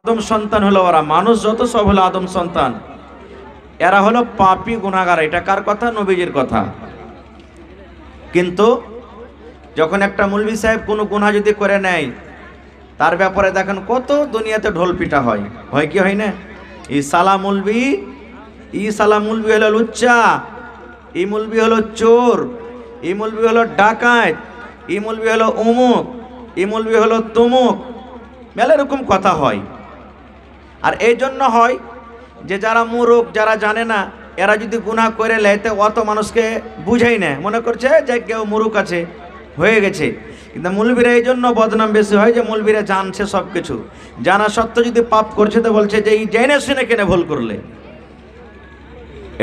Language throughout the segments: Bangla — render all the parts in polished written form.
আদম সন্তান হলো ওরা, মানুষ যত সব হলো আদম সন্তান। এরা হলো পাপী গুনাহগার। এটা কার কথা? নবীজির কথা। কিন্তু যখন একটা মৌলভী সাহেব কোনো গুনাহ যদি করে নেয়, তার ব্যাপারে দেখেন কত দুনিয়াতে ঢোল পিটা হয়। হয় কি হয় না? ই সালা মৌলভী, ই সালা মৌলভী হলো লুচ্চা, এই মৌলভী হলো চোর, এই মৌলভী হলো ডাকাত, এই মৌলভী হলো অমুক, এই মৌলভী হলো তমুক, মেলা এরকম কথা হয়। আর এই জন্য হয় যে যারা মূর্খ, যারা জানে না, এরা যদি গুনাহ করে লেতে অত মানুষকে বুঝাই না, মনে করছে যে কেউ মূর্খ আছে, হয়ে গেছে। কিন্তু মৌলবীরা এই জন্য বদনাম বেশি হয় যে মৌলবীরা জানছে সব কিছু, জানা সত্ত্বেও যদি পাপ করছে তো বলছে যে এই জেনে শুনে কেন ভুল করলে।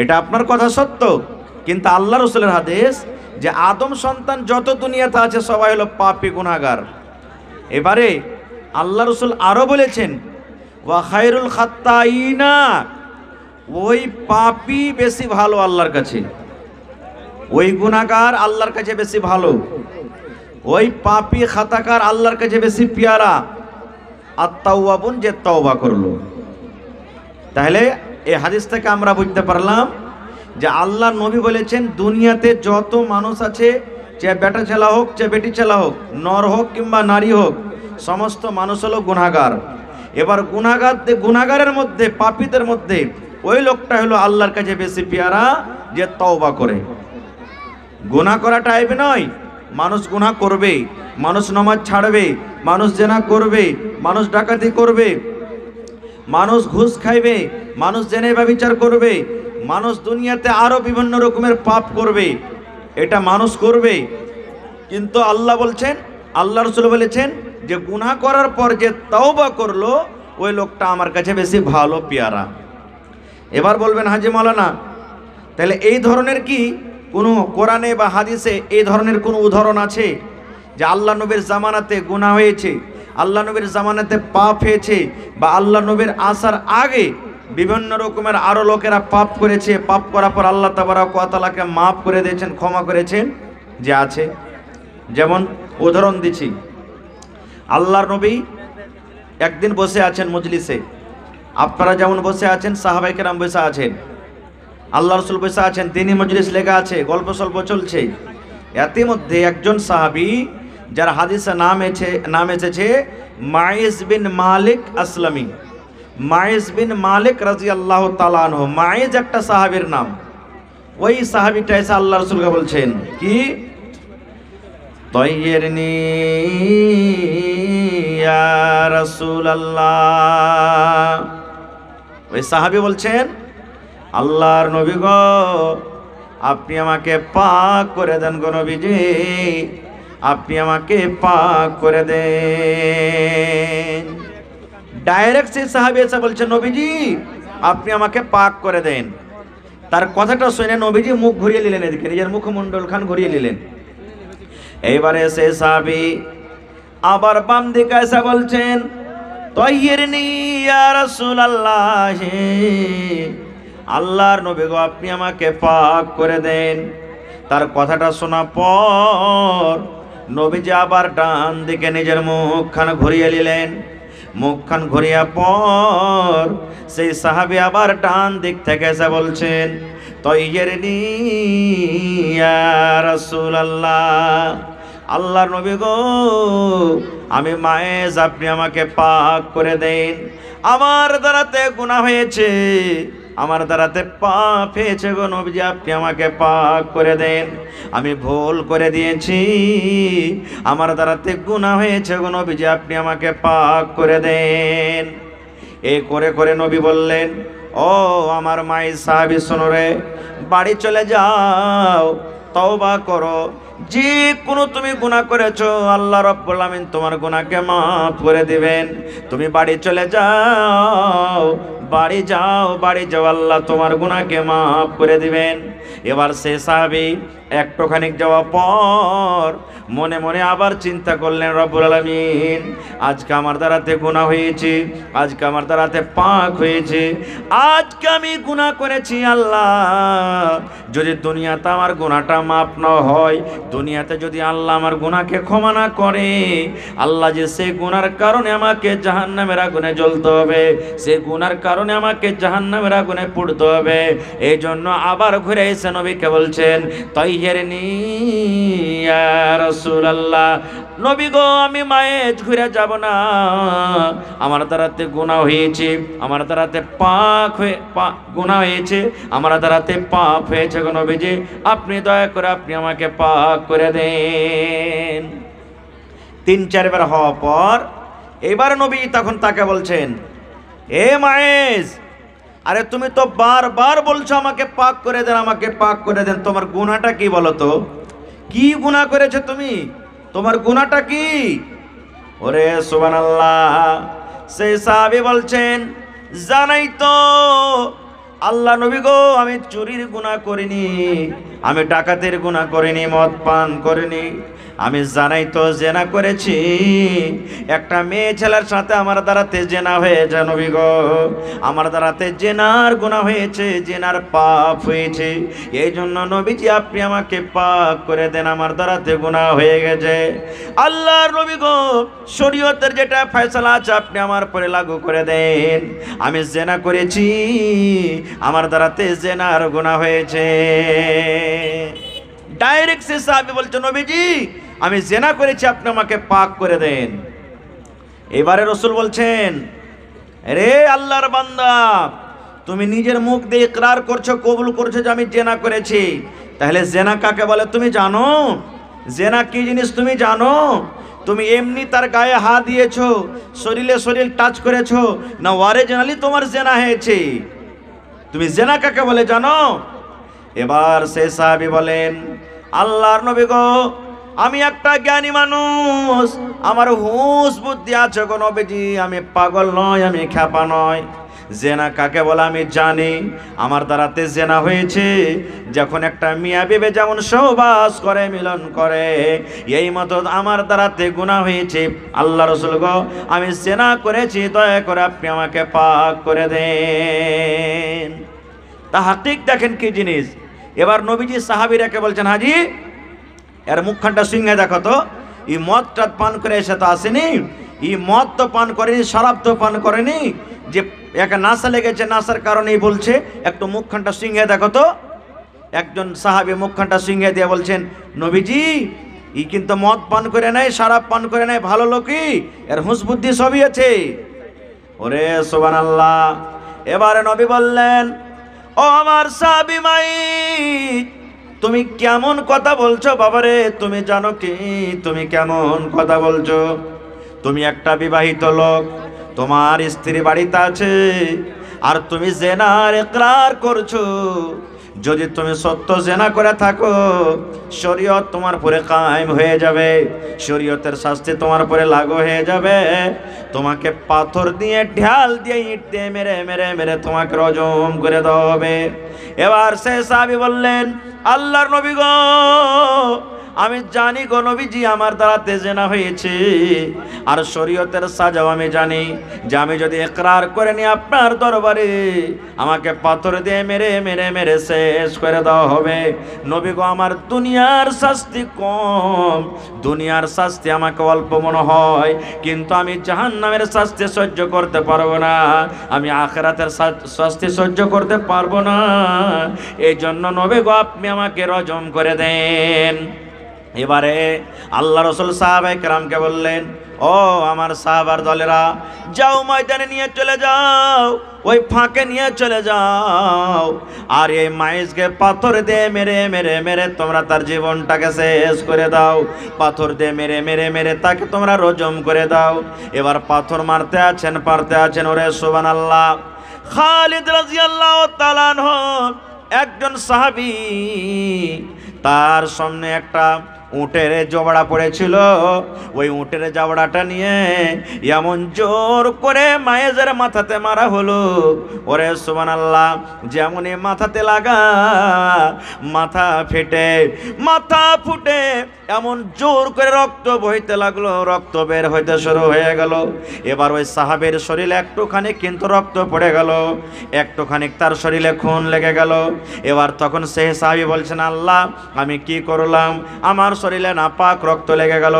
এটা আপনার কথা সত্য, কিন্তু আল্লাহ রসুলের হাদিস যে আদম সন্তান যত দুনিয়াতে আছে সবাই হলো পাপী গুনাহগার। এবারে আল্লাহ রসুল আরো বলেছেন, ওয়া খায়রুল খাত্তাইনা, ওই পাপী বেশি ভালো আল্লাহর কাছে, ওই গুনাহগার আল্লাহর কাছে বেশি ভালো, ওই পাপী খাতাকার আল্লাহর কাছে বেশি পেয়ারা। আত-তাওয়াবুন, যে তওবা করলো। তাহলে এই হাদিস থেকে আমরা বুঝতে পারলাম যে আল্লাহ নবী বলেছেন দুনিয়াতে যত মানুষ আছে, যে বেটা ছেলা হোক, যে বেটি ছেলা হোক, নর হোক কিংবা নারী হোক, সমস্ত মানুষ হলো গুনাহগার। এবার গুনাহগারের মধ্যে, পাপীদের মধ্যে ওই লোকটা হলো আল্লাহর কাছে বেশি পেয়ারা যে তওবা করে। গুনাহ করাটা আইব নয়, মানুষ গুনাহ করবে, মানুষ নামাজ ছাড়বে, মানুষ জেনা করবে, মানুষ ডাকাতি করবে, মানুষ ঘুষ খাইবে, মানুষ জেনে ব্যভিচার করবে, মানুষ দুনিয়াতে আরো বিভিন্ন রকমের পাপ করবে, এটা মানুষ করবে। কিন্তু আল্লাহ বলছেন, আল্লাহ রাসূল বলেছেন যে গুনাহ করার পর যে তওবা করলো ওই লোকটা আমার কাছে বেশি ভালো পেয়ারা। এবার বলবেন হাজী মাওলানা, তাহলে এই ধরনের কি কোনো কোরআনে বা হাদিসে এই ধরনের কোনো উদাহরণ আছে যে আল্লাহ নবীর জামানাতে গুনাহ হয়েছে, আল্লাহ নবীর জামানাতে পাপ হয়েছে, বা আল্লাহ নবীর আসার আগে বিভিন্ন রকমের আরো লোকেরা পাপ করেছে, পাপ করার পর আল্লাহ তাবারক ওয়া তাআলাকে মাফ করে দিয়েছেন, ক্ষমা করেছেন? যে আছে। যেমন উদাহরণ দিচ্ছি, আল্লাহর নবী একদিন বসে আছেন মজলিসে, আপনারা যেমন বসে আছেন, সাহাবায়ে কেরাম বসে আছেন, আল্লাহ রাসূল বসে আছেন, তিনি মজলিস লেগে আছে, গল্প সল্প চলছে। এর মধ্যে একজন সাহাবী, যার হাদিসে নাম এসেছে মাইজ বিন মালিক আসলামী, মাইজ বিন মালিক রাদিয়াল্লাহু তাআলা আনহু। মাইজ একটা সাহাবীর নাম। ওই সাহাবীটা এসে আল্লাহ রাসূলকে বলছেন কি, তাইয়িরনি ইয়া রাসূলুল্লাহ। ওই সাহাবী বলছেন, আল্লাহর নবী গো, আপনি আমাকে পাক করে দেন গো নবীজি, আপনি আমাকে পাক করে দেন। ডাইরেক্ট সেই সাহাবী এসে বলছেন, নবীজি আপনি আমাকে পাক করে দেন। তার কথাটা শুনে নবীজি মুখ ঘুরিয়ে নিলেন, এদিকে নিজের মুখমণ্ডল খান ঘুরিয়ে নিলেন। এইবারে সেই সাহাবী আবার বাম দিকে এসে বলছেন, তাইয়িরনি ইয়া রাসূলুল্লাহ, আল্লাহর নবী গো আপনি আমাকে পাক করে দেন। তার কথাটা শোনা পর নবীজি আবার ডান দিকে নিজের মুখখান ঘুরিয়ে নিলেন। মুখখান ঘুরিয়া পর সেই সাহাবী আবার ডান দিক থেকে এসে বলছেন, তাইয়িরনি ইয়া রাসূলুল্লাহ, আল্লাহর নবী গো আমি মায়েজ, আপনি আমাকে পাক করে দেন। আমার দ্বারাতে গুনাহ হয়েছে, আমার দ্বারাতে পাপ হয়েছে গো নবীজি, আপনি আমাকে পাক করে দেন। আমি ভুল করে দিয়েছি, আমার দ্বারাতে গুনাহ হয়েছে গো নবীজি, আপনি আমাকে পাক করে দেন। এই করে করে নবী বললেন, ও আমার মাই সাহাবী শোনো রে, বাড়ি চলে যাও, তওবা করো। যে কোনো তুমি গুনাহ করেছো, আল্লাহ রাব্বুল আমিন তোমার গুনাহকে মাফ করে দিবেন। তুমি বাড়ি চলে যাও, বাড়ি যাও, বাড়ি যাও, আল্লাহ তোমার গুনাহকে মাফ করে দিবেন। এবার সে সাহাবী একটুখানি যাওয়ার পর মনে মনে আবার চিন্তা করলেন, রব্বুল আলামিন আজকে আমার দ্বারাতে গুনাহ হয়েছে, আজকে আমার দ্বারাতে পাক হয়েছে, আজকে আমি গুনাহ করেছি আল্লাহ। যদি দুনিয়াতে আমার গুনাহটা মাফ না হয়, দুনিয়াতে যদি আল্লাহ আমার গুনাহকে ক্ষমা না করে, আল্লাহ যে সেই গুনার কারণে আমাকে জাহান্নামের আগুনে জ্বলতে হবে, সেই গুনার কারণে আমাকে জাহান্নামের আগুনে পুড়তে হবে। এই জন্য আবার ঘুরে এসে নবীকে বলছেন, তাইহিরনি ইয়া রাসূলুল্লাহ, নবী গো আমি মায়েজ ঘুরে যাব না, আমার দ্বারাতে গুনাহ হয়েছে, আমার দ্বারাতে পাক হয়ে গুনাহ হয়েছে, আমার দ্বারাতে পাপ হয়েছে গো নবীজি, আপনি দয়া করে আপনি আমাকে পাক করে দেন। 3-4 বার হওয়ার পর এবার নবী তখন তাকে বলছেন, এ মায়েজ, আরে তুমি তো বারবার বলছো আমাকে পাক করে দেন, আমাকে পাক করে দেন, তোমার গুনাহটা কি বলো তো? কি গুনাহ করেছো তুমি? তোমার গুনাহটা কি? ওরে সুবহানাল্লাহ, সেই সাহাবী বলছেন, জানাই তো আল্লাহ নবী গো, আমি চুরির গুনাহ করিনি, আমি ডাকাতের গুনাহ করিনি, মদ পান করিনি, আমি জানাই তো জেনা করেছি, একটা মেয়ে ছেলের সাথে আমার দ্বারাতে জেনা হয়েছে নবী গো, আমার দ্বারাতে জেনার গুনাহ হয়েছে, জেনার পাপ হয়েছে, এই জন্য নবীজি আপনি আমাকে পাক করে দেন, আমার দ্বারাতে গুনাহ হয়ে গেছে। আল্লাহর নবী গো, শরীয়তের যেটা ফয়সালা আছে আপনি আমার পরে লাগু করে দেন, আমি জেনা করেছি, আমার দ্বারাতে জেনার গুনাহ হয়েছে। ডাইরেক্ট সে সাহাবী বলছে, নবীজি আমি জেনা করেছি, আপনি আমাকে পাক করে দেন। এবারে রাসূল বলছেন, রে আল্লাহর বান্দা, তুমি নিজের মুখ দিয়ে ইকরার করছো, কবুল করছো যে আমি জেনা করেছি, তাহলে জেনা কাকে বলে তুমি জানো? জেনা কি জিনিস তুমি জানো? তুমি এমনি তার গায়ে হাত দিয়েছো, শরীরে শরীর টাচ করেছো, না অরিজিনালি তোমার জেনা হয়েছে? তুমি জেনা কাকে বলে জানো? এবার সে সাহাবী বলেন, আল্লাহর নবী গো, আমি একটা জ্ঞানী মানুষ, আমার হুঁশ বুদ্ধি আছে গো নবীজি, আমি পাগল নয়, আমি খ্যাপা নয়। জেনা কাকে বলে আমি জানি, আমার দ্বারাতে জেনা হয়েছে, যখন একটা মিয়া বিবি যেমন সহবাস করে, মিলন করে, এই মতো আমার দ্বারাতে গুনাহ হয়েছে। আল্লাহ রাসূল গো, আমি জেনা করেছি, দয়া করে আপনি আমাকে পাক করে দেন। তাহকিক দেখেন কি জিনিস। এবার নবীজি সাহাবীরাকে বলছেন, হাজি এর মুখখানটা সিংহে দেখো তো, এই মদটা পান করে এসে তো আসেনি, এই মদ তো পান করেনি, শরাব তো পান করেনি, যে একে নাশা লেগেছে, নাশার কারণেই বলছে, একটু মুখখানটা সিংহে দেখো তো। একজন সাহাবী মুখখানটা সিংহে দিয়ে বলছেন, নবীজি ই কিন্তু মদ পান করে নাই, শরাব পান করে নাই, ভালো লোকই, এর হুঁশ বুদ্ধি সবই আছে। ওরে সুবহানাল্লাহ। এবারে নবী বললেন, ও আমার সাহাবী মাই, তুমি কেমন কথা বলছো বাবারে, তুমি জানো কি তুমি কেমন কথা বলছো? তুমি একটা বিবাহিত লোক, তোমার স্ত্রী বাড়িতে আছে, আর তুমি জেনার ইকরার করছো। যদি তুমি সত্য জেনা করে থাকো, শরীয়ত তোমার পরে কায়েম হয়ে যাবে, শরীয়তের শাস্তি তোমার পরে লাগু হয়ে যাবে, তোমাকে পাথর দিয়ে, ঢাল দিয়ে, ইট দিয়ে মেরে মেরে মেরে তোমাকে রজম করে দেওয়া হবে। এবার সে সাহাবী বললেন, আল্লাহর নবী গো, আমি জানি গো নবীজি আমার দ্বারাতে জেনা হয়েছে, আর শরীয়তের সাজাও আমি জানি, যে আমি যদি ইকরার করে নি আপনার দরবারে, আমাকে পাথর দিয়ে মেরে মেরে মেরে শেষ করে দেওয়া হবে। নবী গো, আমার দুনিয়ার শাস্তি কম, দুনিয়ার শাস্তি আমাকে অল্প মনে হয়, কিন্তু আমি জাহান্নামের শাস্তি সহ্য করতে পারবো না, আমি আখিরাতের শাস্তি সহ্য করতে পারবো না, এই জন্য নবী গো আপনি আমাকে রজম করে দেন। এবারে আল্লাহ রাসূল সাহাবায়ে কেরামকে বললেন, ও আমার সাহাবার দলেরা, যাও ময়দানে নিয়ে চলে যাও, ওই ফাঁকে নিয়ে চলে যাও, আর এই মাইজকে পাথর দিয়ে মেরে মেরে মেরে তোমরা তার জীবনটাকে শেষ করে দাও, পাথর দিয়ে মেরে মেরে মেরে তাকে তোমরা রজম করে দাও। এবার পাথর মারতে আছেন, ওরে সুবহানাল্লাহ। খালিদ রাদিয়াল্লাহু তাআলা আনহু একজন সাহাবী, তার সামনে একটা উটের জবড়া পড়েছিল, ওই উটের জবড়াটা নিয়ে এমন জোর করে মায়েজের মাথাতে মারা হলো। ওরে সুবহানাল্লাহ, যেমনই মাথাতে লাগা মাথা ফেটে মাথা ফুটে এমন জোর করে রক্ত বইতে লাগলো, রক্ত বের হইতে শুরু হয়ে গেল। এবার ওই সাহাবের শরীরে একটুখানি কিন্তু রক্ত পড়ে গেল, একটুখানি তার শরীরে খুন লেগে গেল। এবার তখন সেই সাহাবী বলছেন, আল্লাহ আমি কি করলাম, আমার শরীরে নাপাক রক্ত লেগে গেল।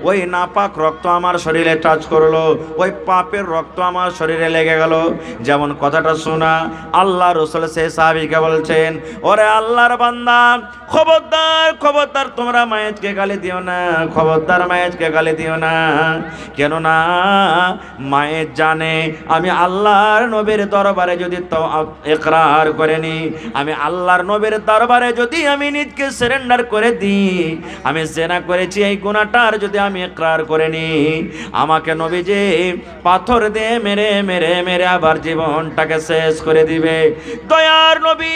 ওই নাপাক রক্ত আমার শরীরে টাচ করলো, ওই পাপের রক্ত আমার শরীরে লেগে গেল। যেমন কথাটা শোনা আল্লাহ রাসূল সেই সাহাবীকে বলছেন, ওরে আল্লাহর বান্দা, খবরদার খবরদার তোমরা মায়েজকে গালি দিও না, খবরদার মায়েজকে গালি দিও না। কেননা মায়ের জানে আমি আল্লাহর নবীর দরবারে যদি তো ইকরার করে নি, আমি আল্লাহর নবীর দরবারে যদি আমি নিজকে সারেন্ডার করে দিই, আমি জেনা করেছি এই গুনাহটার যদি আমি ইকরার করে নি, আমাকে নবীজি পাথর দিয়ে মেরে মেরে মেরে আবার জীবনটাকে শেষ করে দিবে। দয়ার নবী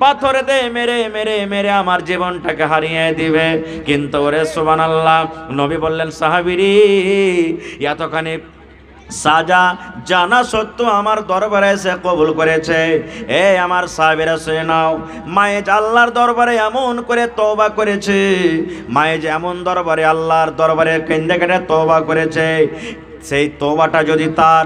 পাথর দিয়ে মেরে মেরে মেরে আমার জীবনটাকে হারিয়ে দিবে। কিন্তু ওরে সুবহানাল্লাহ, নবী বললেন, সাহাবীরি এতখানি সাজা জানা সত্ত্বেও আমার দরবারে এসে কবুল করেছে। আমার সাহাবীরা শুনে নাও, মায়েজ আল্লাহর দরবারে এমন করে তওবা করেছে, মায়েজ এমন দরবারে আল্লাহর দরবারে কেন্দ্রে কেটে তওবা করেছে, সেই তওবাটা যদি তার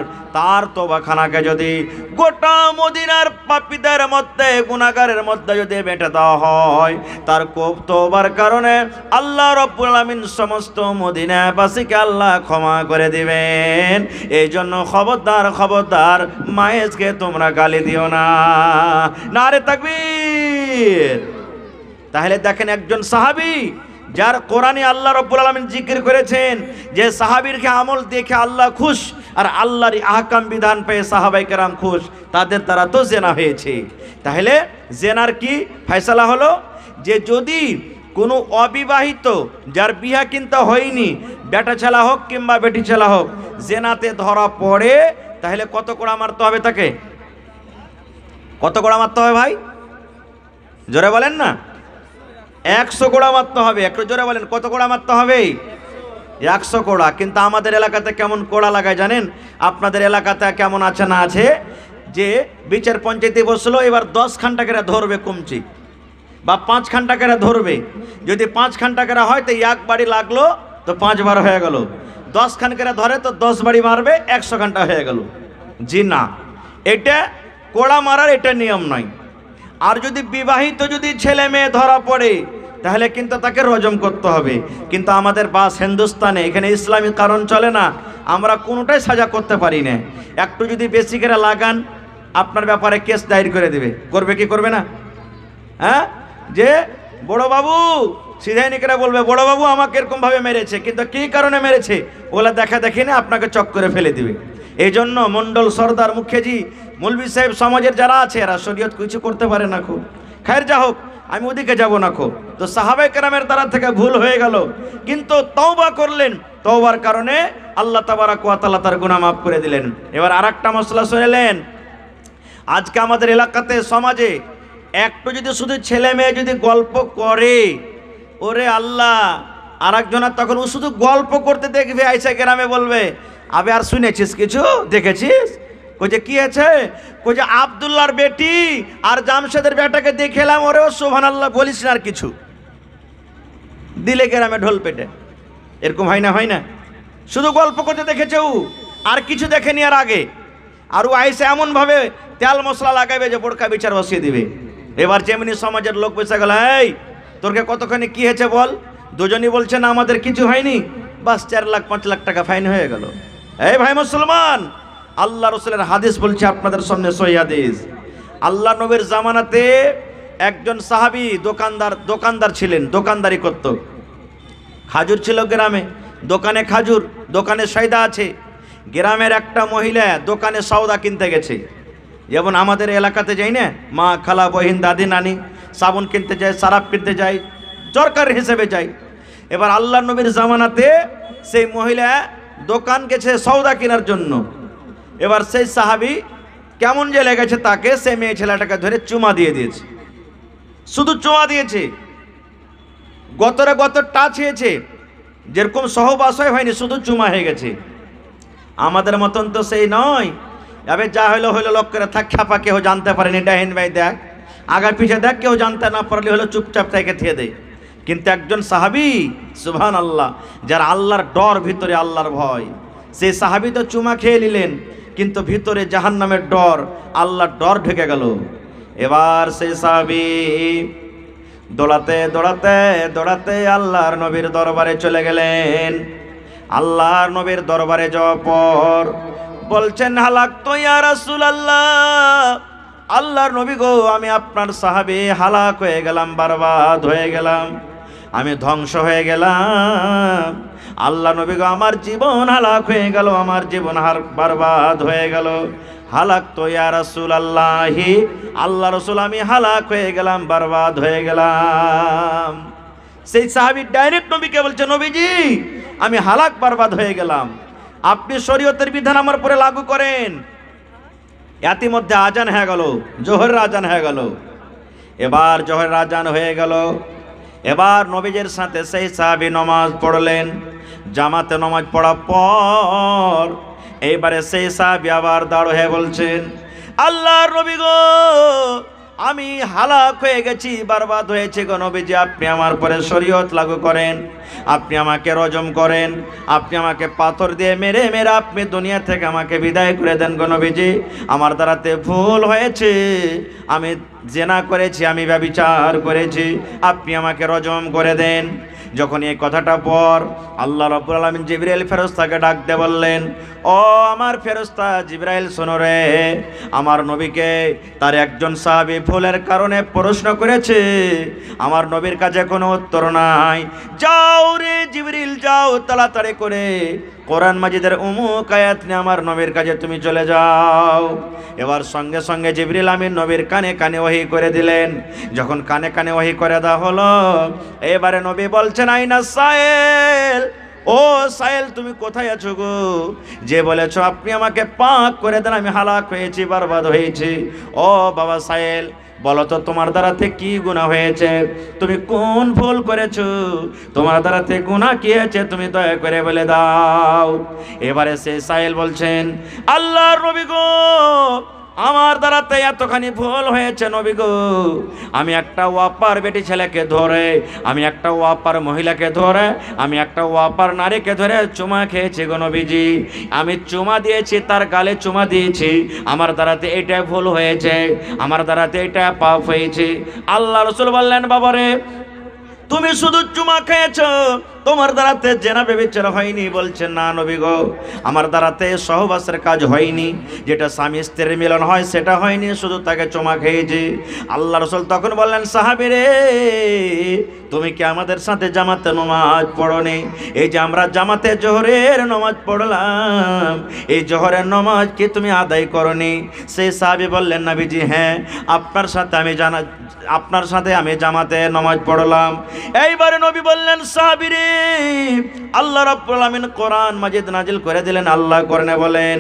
তওবাখানাকে যদি গোটা মদিনার পাপীদের মধ্যে গুনাহগারের মধ্যে যদি বেঁটে দেওয়া হয়, তার খুব তওবার কারণে আল্লাহ রাব্বুল আলামিন সমস্ত মদিনাবাসীকে আল্লাহ ক্ষমা করে দিবেন। এই জন্য খবরদার খবরদার মায়েজকে তোমরা গালি দিও না। নারে তাকবীর। তাহলে দেখেন একজন সাহাবী যার কোরআনে আল্লাহ রাব্বুল আলামিন জিকির করেছেন যে সাহাবীর আমল দেখে আল্লাহ খুশ, আর আল্লাহর আহকাম বিধান পেয়ে সাহাবায়ে কেরাম খুশ, তাদের দ্বারা তো জেনা হয়েছে। তাহলে জেনার কি ফয়সালা হলো, যে যদি কোনো অবিবাহিত যার বিয়া কিন্তু হয়নি, বেটা ছেলা হোক কিংবা বেটি ছেলা হোক, জেনাতে ধরা পড়ে, তাহলে কত কোড়া মারতে হবে তাকে? কত কোড়া মারতে হবে ভাই? জোরে বলেন না। 100 কোড়া মারতে হবে। একটু জোরে বলেন, কত কোড়া মারতে হবে? 100 কোড়া। কিন্তু আমাদের এলাকাতে কেমন কোড়া লাগায় জানেন? আপনাদের এলাকাতে কেমন আছে না আছে, যে বিচার পঞ্চায়েতে বসলো, এবার 10 খান টাকারা ধরবে কমচি, বা 5 খান টাকারা ধরবে। যদি 5 খান টাকারা হয় তো এক বাড়ি লাগলো তো 5 বার হয়ে গেল। 10 খান করে ধরে তো 10 বাড়ি মারবে, 100 ঘন্টা হয়ে গেল। জি না, এটা কোড়া মারার এটা নিয়ম নয়। আর যদি বিবাহিত যদি ছেলে মেয়ে ধরা পড়ে, তাহলে কিন্তু তাকে রজম করতে হবে। কিন্তু আমাদের বাস হিন্দুস্তানে এখানে ইসলামী কারণ চলে না, আমরা কোনোটাই সাজা করতে পারি না। একটু যদি বেশি করে লাগান, আপনার ব্যাপারে কেস দায়ের করে দেবে। করবে কি করবে না? হ্যাঁ, যে বড় বাবু সিধাই নিকেরা বলবে, বড় বাবু আমাকে এরকম ভাবে মেরেছে, কিন্তু কি কারণে মেরেছে ওগুলা দেখা দেখি না, আপনাকে চক করে ফেলে দিবে। এই জন্য মন্ডল, সর্দার, মুখিয়াজি, মৌলভী সাহেব সমাজের যারা আছে, এরা শরীয়ত কিছু করতে পারে না। খুব খায়ের যা হোক, আমি ওদিকে যাব না। খুব তো সাহাবায়ে কেরামের দ্বারা থেকে ভুল হয়ে গেল, কিন্তু তওবা করলেন, তওবার কারণে আল্লাহ তাবারক ওয়া তাআলা তার গুনাহ মাফ করে দিলেন। এবার আরেকটা মশলা শুনলেন, আজকে আমাদের এলাকাতে সমাজে একটু যদি শুধু ছেলে মেয়ে যদি গল্প করে, ওরে আল্লাহ, আর একজনের তখন ও শুধু গল্প করতে দেখবে, আইসা গ্রামে বলবে, আবে আর শুনেছিস কিছু, দেখেছিস? কইছে কি আছে? কইছে আব্দুল্লাহর বেটি আর জামশেদের বেটাকে দেখেলাম, ওরে সুবহানাল্লাহ বলিস না আর কিছু, দিলে গ্রামে ঢোল পেটে। এরকম হয় না? হয় না? শুধু গল্প করতে দেখেছে ও, আর কিছু দেখেনি আর আগে। আর ও আইসা এমনভাবে তেল মশলা লাগাবে যে বোরকা বিচার বসিয়ে দিবে। এবার যেমনি সমাজের লোক বসে গেল, এই তোরকে কতখানি কি হয়েছে বল? দুজনই বলছে না আমাদের কিছু হয়নি, বাস 4 লাখ 5 লাখ টাকা ফাইন হয়ে গেল। এই ভাই মুসলমান, আল্লাহ রসুলের হাদিস বলছে আপনাদের সামনে, সহিহ হাদিস। আল্লাহ নবীর জামানাতে একজন সাহাবী দোকানদার ছিলেন, দোকানদারি করত। খাজুর ছিল গ্রামে, দোকানে খাজুর, দোকানে সয়দা আছে। গ্রামের একটা মহিলা দোকানে সওদা কিনতে গেছে, যেমন আমাদের এলাকাতে যাই না, মা, খালা, বহিন, দাদি, নানি সাবুন কিনতে যায়, সারাপ কিনতে যায়, দরকার হিসেবে যায়। এবার আল্লাহ নবীর জামানাতে সেই মহিলা দোকান গেছে সওদা কেনার জন্য। এবার সেই সাহাবী কেমন যে লেগেছে তাকে, সে মেয়ে ছেলেটাকে ধরে চুমা দিয়ে দিয়েছে, শুধু চুমা দিয়েছে। গতরে গত টাচ হয়েছে, যেরকম সহবাসয় হয়নি, শুধু চুমা হয়ে গেছে। আমাদের মতন তো সেই নয়, এবার যা হইলো হইলো, লোক করে থাক, খ্যাপা কেউ জানতে পারেনি, ডাইন ভাই দেখ, আগার পিছিয়ে দেখ, কেউ জানতে না পারলে হলো চুপচাপ থেকে থিয়ে দেয়। কিন্তু একজন সাহাবী, সুবহান আল্লাহ, যার আল্লাহর ডর, ভিতরে আল্লাহর ভয়, সেই সাহাবী তো চুমা খেয়ে নিলেন, কিন্তু ভিতরে জাহান্নামের ডর, আল্লাহর ডর ঢেকে গেল। এবার সেই সাহাবী দৌড়াতে দৌড়াতে দৌড়াতে আল্লাহর নবীর দরবারে চলে গেলেন। আল্লাহর নবীর দরবারে যাওয়ার পর বলছেন, হালাক তো ইয়া রাসূলুল্লাহ, আল্লাহর নবী গো, আমি আপনার সাহাবী হালাক হয়ে গেলাম, বরবাদ হয়ে গেলাম, আমি ধ্বংস হয়ে গেলাম। আল্লাহ নবী গো, আমার জীবন হালাক হয়ে গেল, আমার জীবন বরবাদ হয়ে গেল। হালাক তো ইয়া রাসূলুল্লাহি, আল্লাহ রাসূল, আমি হালাক হয়ে গেলাম, বরবাদ হয়ে গেলাম। সেই সাহাবী ডাইরেক্ট নবীকে বলছে, নবীজি, আমি হালাক বরবাদ হয়ে গেলাম, আপনি শরীয়তের বিধান আমার উপরে লাগু করেন। ইতিমধ্যে আজান হয়ে গেল, জোহরের আজান হয়ে গেল। এবার জোহরের আজান হয়ে গেল, এবার নবীজির সাথে সেই সাহাবী নামাজ পড়লেন। জামাতে নামাজ পড়ার পর এইবারে সেই সাহাবী আবার দাঁড় হয়ে বলছেন, আল্লাহর নবী গো, আমি হালাক হয়ে গেছি, বরবাদ হয়েছে গো নবীজি, আপনি আমার পরে শরীয়ত লাগু করেন, আপনি আমাকে রজম করেন, আপনি আমাকে পাথর দিয়ে মেরে মেরে আপনি দুনিয়া থেকে আমাকে বিদায় করে দেন গো নবীজি, আমার দ্বারাতে ভুল হয়েছে, আমি জেনা করেছি, আমি ব্যভিচার করেছি, আপনি আমাকে রজম করে দেন। যখন এই কথাটা পর আল্লাহ রাব্বুল আলামিন জিবরাইল ফেরেশতাকে ডাক দিয়ে বললেন, ও আমার ফেরেশতা জিবরাইল, শোনো রে, আমার নবীকে তার একজন সাহাবী ভুলের কারণে প্রশ্ন করেছে, আমার নবীর কাছে কোনো উত্তর নাই। যাও রে জিবরিল, যাও তাড়াতাড়ি করে কোরআন মাজিদের অমুক আয়াত নিয়ে আমার নবীর কাছে তুমি চলে যাও। এবার সঙ্গে সঙ্গে জিবরিল আমিন নবীর কানে কানে ওহী করে দিলেন। যখন কানে কানে ওহী করে দেওয়া হলো, এবারে নবী বলছেন, আইনা সায়েল, ও সায়েল, তুমি কোথায় আছো গো, যে বলেছো আপনি আমাকে পাক করে দেন, আমি হালাক হয়েছি, বরবাদ হয়েছি। ও বাবা সায়েল, বলো তো তোমার দ্বারাতে কি গুনাহ হয়েছে, তুমি কোন ভুল করেছো, তোমার দ্বারাতে গুনাহ কি হয়েছে, তুমি দয়া করে বলে দাও। এবারে সে সাহেল বলছেন, আল্লাহর নবী গো, আমার দ্বারাতে এতখানি ভুল হয়েছে নবী গো, আমি একটা ওয়াপার বেটি ছেলেকে ধরে, আমি একটা ওয়াপার মহিলাকে ধরে, আমি একটা ওয়াপার নারীকে ধরে চুমা খেয়েছি গো নবীজি, আমি চুমা দিয়েছি, তার গালে চুমা দিয়েছি, আমার দ্বারাতে এটা ভুল হয়েছে, আমার দ্বারাতে এটা পাপ হয়েছে। আল্লাহ রাসূল বললেন, বাবারে, তুমি শুধু চুমা খেয়েছো, তোমার দ্বারাতে জেনা ব্যভিচার হয়নি। বলছেন, না নবী গো, আমার দ্বারাতে সহবাসের কাজ হয়নি, যেটা স্বামী স্ত্রীর মিলন হয় সেটা হয়নি, শুধু তাকে চুমা খেয়েছি। আল্লাহ রাসূল তখন বললেন, সাহাবী রে, তুমি কি আমাদের সাথে জামাতে নামাজ পড়োনি? এই যে আমরা জামাতে জোহরের নামাজ পড়লাম, এই জোহরের নামাজ কি তুমি আদায় করনি? সেই সাহাবী বললেন, নবীজি, হ্যাঁ, আপনার সাথে আমি জামাতে নামাজ পড়লাম। এইবারে নবী বললেন, সাহাবী রে, আল্লাহ রাব্বুল আলামিন কোরআন মাজিদ নাজিল করে দিলেন। আল্লাহ কোরআনে বলেন,